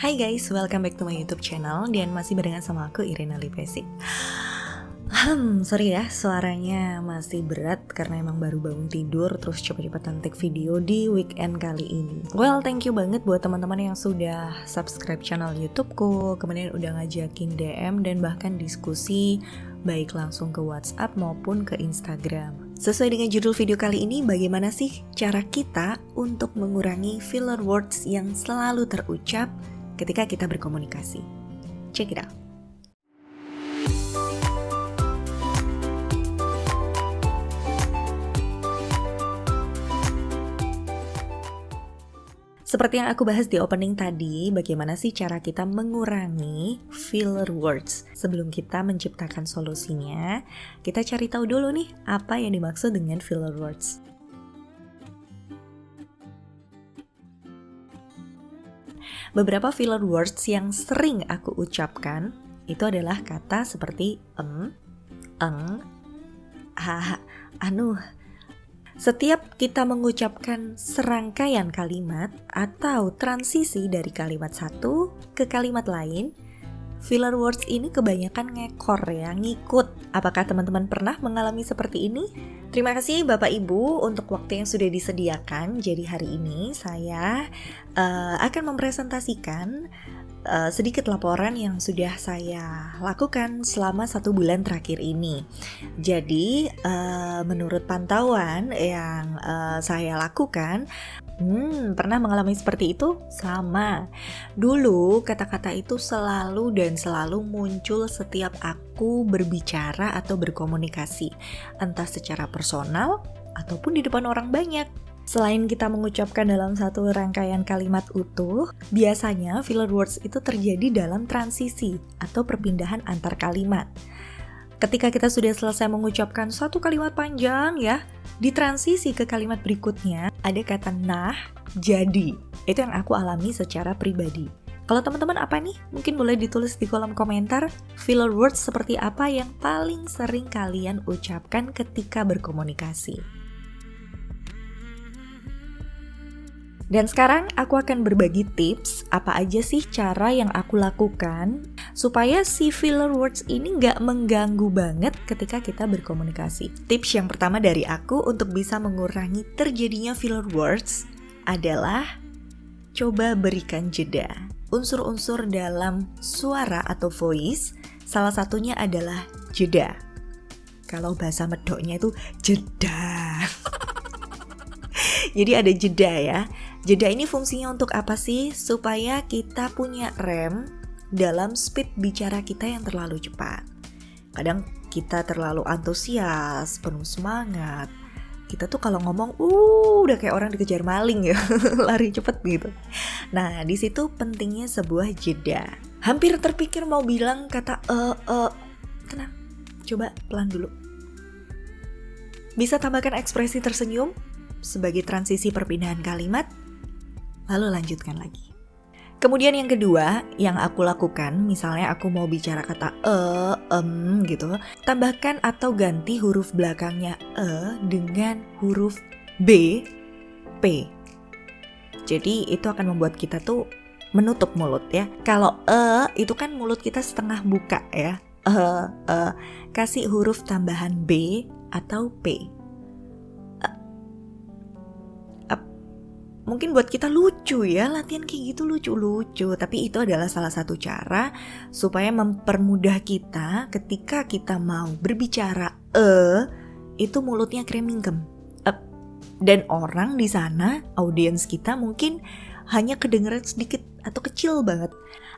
Hai guys, welcome back to my YouTube channel dan masih barengan sama aku Irina Lipesi. Sorry ya, suaranya masih berat karena emang baru bangun tidur terus cepet-cepetan take video di weekend kali ini. Well, thank you banget buat teman-teman yang sudah subscribe channel YouTubeku, kemudian udah ngajakin DM dan bahkan diskusi baik langsung ke WhatsApp maupun ke Instagram. Sesuai dengan judul video kali ini, bagaimana sih cara kita untuk mengurangi filler words yang selalu terucap ketika kita berkomunikasi? Check it out. Seperti yang aku bahas di opening tadi, bagaimana sih cara kita mengurangi filler words? Sebelum kita menciptakan solusinya, kita cari tahu dulu nih, apa yang dimaksud dengan filler words. Beberapa filler words yang sering aku ucapkan, itu adalah kata seperti eng, anu. Setiap kita mengucapkan serangkaian kalimat atau transisi dari kalimat satu ke kalimat lain, filler words ini kebanyakan ngekor ya, ngikut. Apakah teman-teman pernah mengalami seperti ini? Terima kasih Bapak Ibu untuk waktu yang sudah disediakan. Jadi hari ini saya akan mempresentasikan sedikit laporan yang sudah saya lakukan selama 1 bulan terakhir ini. Jadi menurut pantauan yang saya lakukan, pernah mengalami seperti itu? Sama. Dulu kata-kata itu selalu muncul setiap aku berbicara atau berkomunikasi, entah secara personal ataupun di depan orang banyak. Selain kita mengucapkan dalam satu rangkaian kalimat utuh, biasanya filler words itu terjadi dalam transisi atau perpindahan antar kalimat. Ketika kita sudah selesai mengucapkan satu kalimat panjang ya, di transisi ke kalimat berikutnya ada kata nah, jadi. Itu yang aku alami secara pribadi. Kalau teman-teman apa nih? Mungkin boleh ditulis di kolom komentar filler words seperti apa yang paling sering kalian ucapkan ketika berkomunikasi. Dan sekarang aku akan berbagi tips apa aja sih cara yang aku lakukan supaya si filler words ini nggak mengganggu banget ketika kita berkomunikasi. Tips yang pertama dari aku untuk bisa mengurangi terjadinya filler words adalah coba berikan jeda. Unsur-unsur dalam suara atau voice, salah satunya adalah jeda. Kalau bahasa medoknya itu jeda. Jadi ada jeda ya. Jeda ini fungsinya untuk apa sih? Supaya kita punya rem dalam speed bicara kita yang terlalu cepat. Kadang kita terlalu antusias, penuh semangat. Kita tuh kalau ngomong, udah kayak orang dikejar maling ya, lari cepet gitu. Nah, di situ pentingnya sebuah jeda. Hampir terpikir mau bilang kata tenang, coba pelan dulu. Bisa tambahkan ekspresi tersenyum sebagai transisi perpindahan kalimat, lalu lanjutkan lagi. Kemudian yang kedua yang aku lakukan, misalnya aku mau bicara kata gitu, tambahkan atau ganti huruf belakangnya dengan huruf B, P. Jadi itu akan membuat kita tuh menutup mulut ya. Kalau itu kan mulut kita setengah buka ya. Kasih huruf tambahan B atau P. Mungkin buat kita lucu ya, latihan kayak gitu lucu-lucu. Tapi itu adalah salah satu cara supaya mempermudah kita ketika kita mau berbicara itu mulutnya kremingkem. Dan orang di sana, audiens kita mungkin hanya kedengeran sedikit atau kecil banget.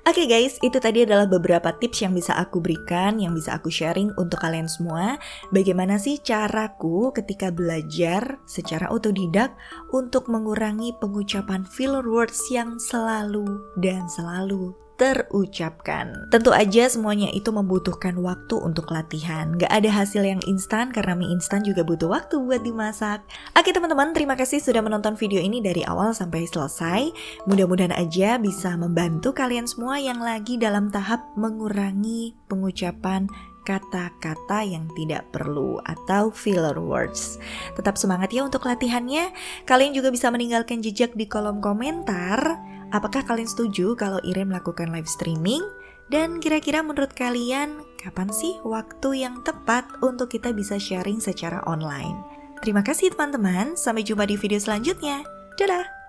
Oke guys, itu tadi adalah beberapa tips yang bisa aku berikan, yang bisa aku sharing untuk kalian semua. Bagaimana sih caraku ketika belajar secara otodidak untuk mengurangi pengucapan filler words yang selalu terucapkan. Tentu aja semuanya itu membutuhkan waktu untuk latihan. Gak ada hasil yang instan karena mie instan juga butuh waktu buat dimasak. Oke teman-teman, terima kasih sudah menonton video ini dari awal sampai selesai. Mudah-mudahan aja bisa membantu kalian semua yang lagi dalam tahap mengurangi pengucapan kata-kata yang tidak perlu atau filler words. Tetap semangat ya untuk latihannya. Kalian juga bisa meninggalkan jejak di kolom komentar Apakah kalian setuju kalau Ire melakukan live streaming? Dan kira-kira menurut kalian, kapan sih waktu yang tepat untuk kita bisa sharing secara online? Terima kasih teman-teman, sampai jumpa di video selanjutnya. Dadah!